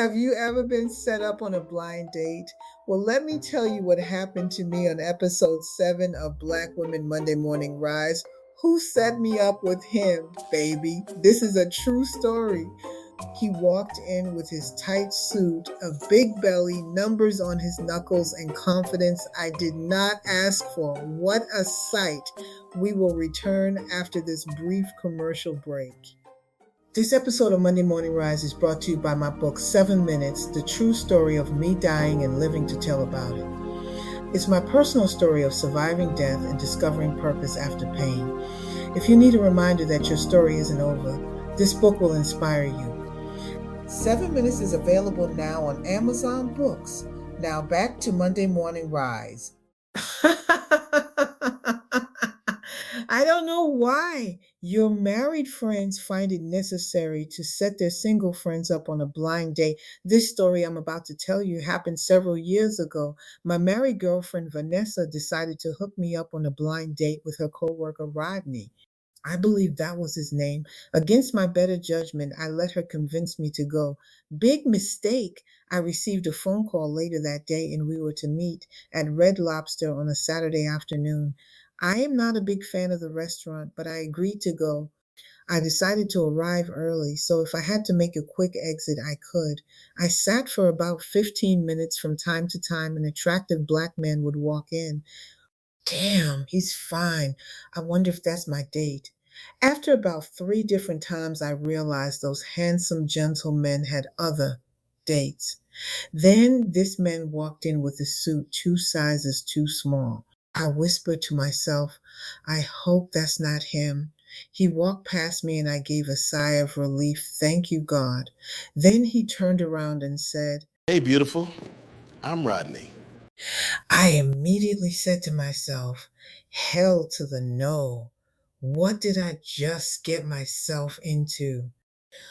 Have you ever been set up on a blind date? Well, let me tell you what happened to me on episode 7 of Black Women Monday Morning Rise. Who set me up with him, baby? This is a true story. He walked in with his tight suit, a big belly, numbers on his knuckles, and confidence I did not ask for. What a sight! We will return after this brief commercial break. This episode of Monday Morning Rise is brought to you by my book, 7 Minutes, The True Story of Me Dying and Living to Tell About It. It's my personal story of surviving death and discovering purpose after pain. If you need a reminder that your story isn't over, this book will inspire you. 7 Minutes is available now on Amazon Books. Now back to Monday Morning Rise. I don't know why your married friends find it necessary to set their single friends up on a blind date. This story I'm about to tell you happened several years ago. My married girlfriend Vanessa decided to hook me up on a blind date with her coworker Rodney. I believe that was his name. Against my better judgment, I let her convince me to go. Big mistake. I received a phone call later that day and we were to meet at Red Lobster on a Saturday afternoon. I am not a big fan of the restaurant, but I agreed to go. I decided to arrive early, so if I had to make a quick exit, I could. I sat for about 15 minutes. From time to time, an attractive black man would walk in. Damn, he's fine. I wonder if that's my date. After about 3 different times, I realized those handsome gentlemen had other dates. Then this man walked in with a suit 2 sizes too small. I whispered to myself, I hope that's not him. He walked past me and I gave a sigh of relief. Thank you, God. Then he turned around and said, Hey, beautiful. I'm Rodney. I immediately said to myself, hell to the no. What did I just get myself into?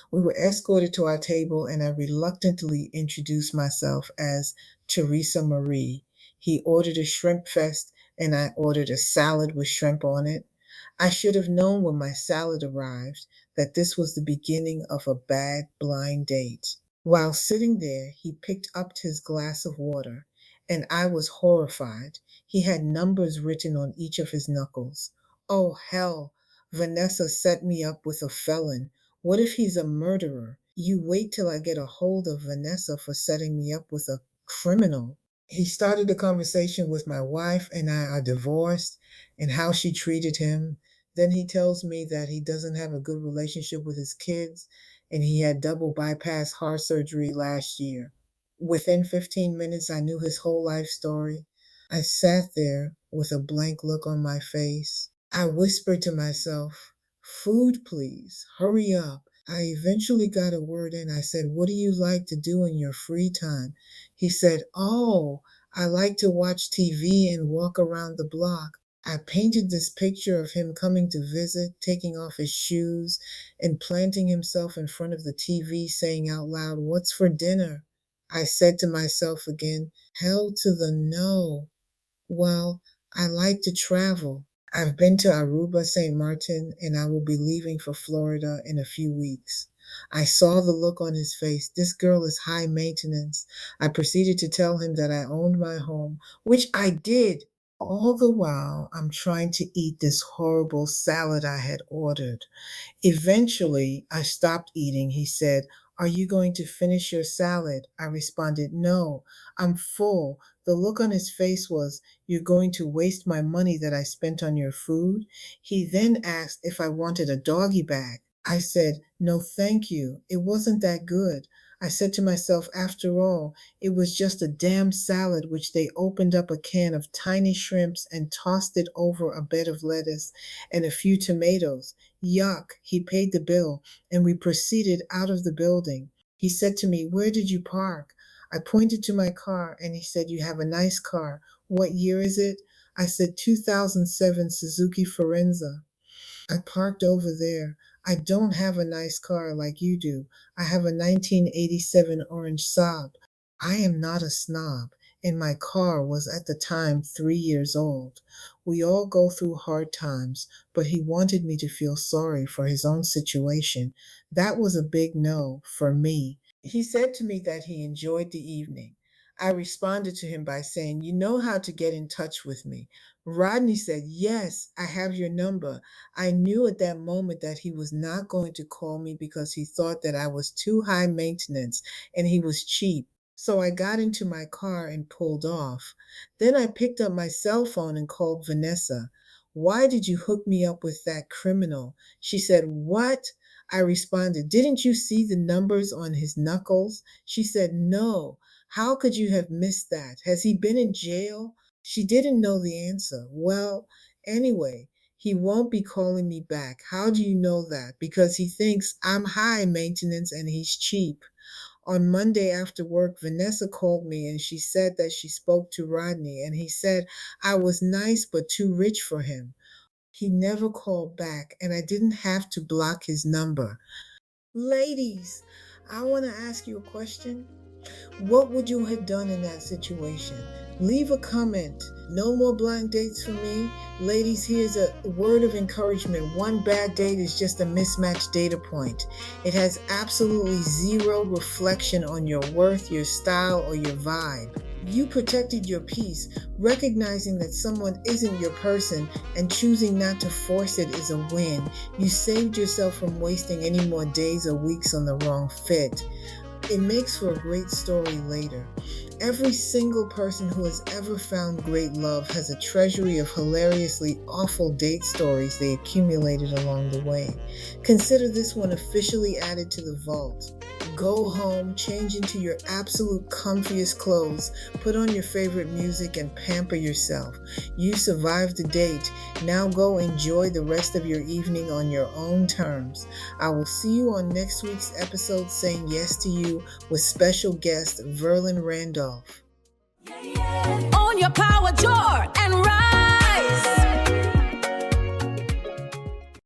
We were escorted to our table and I reluctantly introduced myself as Teresa Marie. He ordered a shrimp fest and I ordered a salad with shrimp on it. I should have known when my salad arrived that this was the beginning of a bad blind date. While sitting there, he picked up his glass of water, and I was horrified. He had numbers written on each of his knuckles. Oh, hell! Vanessa set me up with a felon. What if he's a murderer? You wait till I get a hold of Vanessa for setting me up with a criminal. He started a conversation with my wife and I are divorced and how she treated him. Then he tells me that he doesn't have a good relationship with his kids and he had double bypass heart surgery last year. Within 15 minutes, I knew his whole life story. I sat there with a blank look on my face. I whispered to myself, food, please, hurry up. I eventually got a word in. I said, what do you like to do in your free time? He said, oh, I like to watch TV and walk around the block. I painted this picture of him coming to visit, taking off his shoes, and planting himself in front of the TV, saying out loud, what's for dinner? I said to myself again, hell to the no. Well, I like to travel. I've been to Aruba, St. Martin, and I will be leaving for Florida in a few weeks. I saw the look on his face. This girl is high maintenance. I proceeded to tell him that I owned my home, which I did. All the while, I'm trying to eat this horrible salad I had ordered. Eventually, I stopped eating. He said, are you going to finish your salad? I responded, no, I'm full. The look on his face was, you're going to waste my money that I spent on your food? He then asked if I wanted a doggy bag. I said, no, thank you. It wasn't that good. I said to myself, after all, it was just a damn salad which they opened up a can of tiny shrimps and tossed it over a bed of lettuce and a few tomatoes. Yuck. He paid the bill and we proceeded out of the building. He said to me, where did you park? I pointed to my car and he said, you have a nice car. What year is it? I said, 2007 Suzuki Forenza. I parked over there. I don't have a nice car like you do. I have a 1987 orange Saab. I am not a snob, and my car was at the time 3 years old. We all go through hard times, but he wanted me to feel sorry for his own situation. That was a big no for me. He said to me that he enjoyed the evening. I responded to him by saying, "You know how to get in touch with me." Rodney said, "Yes, I have your number." I knew at that moment that he was not going to call me because he thought that I was too high maintenance and he was cheap. So I got into my car and pulled off. Then I picked up my cell phone and called Vanessa. "Why did you hook me up with that criminal?" She said, "What?" I responded, "Didn't you see the numbers on his knuckles?" She said, "No. How could you have missed that? Has he been in jail?" She didn't know the answer. "Well, anyway, he won't be calling me back." "How do you know that?" "Because he thinks I'm high maintenance and he's cheap." On Monday after work, Vanessa called me and she said that she spoke to Rodney and he said I was nice but too rich for him. He never called back and I didn't have to block his number. Ladies, I want to ask you a question. What would you have done in that situation? Leave a comment. No more blind dates for me. Ladies, here's a word of encouragement. One bad date is just a mismatched data point. It has absolutely zero reflection on your worth, your style, or your vibe. You protected your peace, recognizing that someone isn't your person and choosing not to force it is a win. You saved yourself from wasting any more days or weeks on the wrong fit. It makes for a great story later. Every single person who has ever found great love has a treasury of hilariously awful date stories they accumulated along the way. Consider this one officially added to the vault. Go home, change into your absolute comfiest clothes, put on your favorite music, and pamper yourself. You survived the date. Now go enjoy the rest of your evening on your own terms. I will see you on next week's episode, Saying Yes to You, with special guest Verlin Randolph. Yeah, yeah.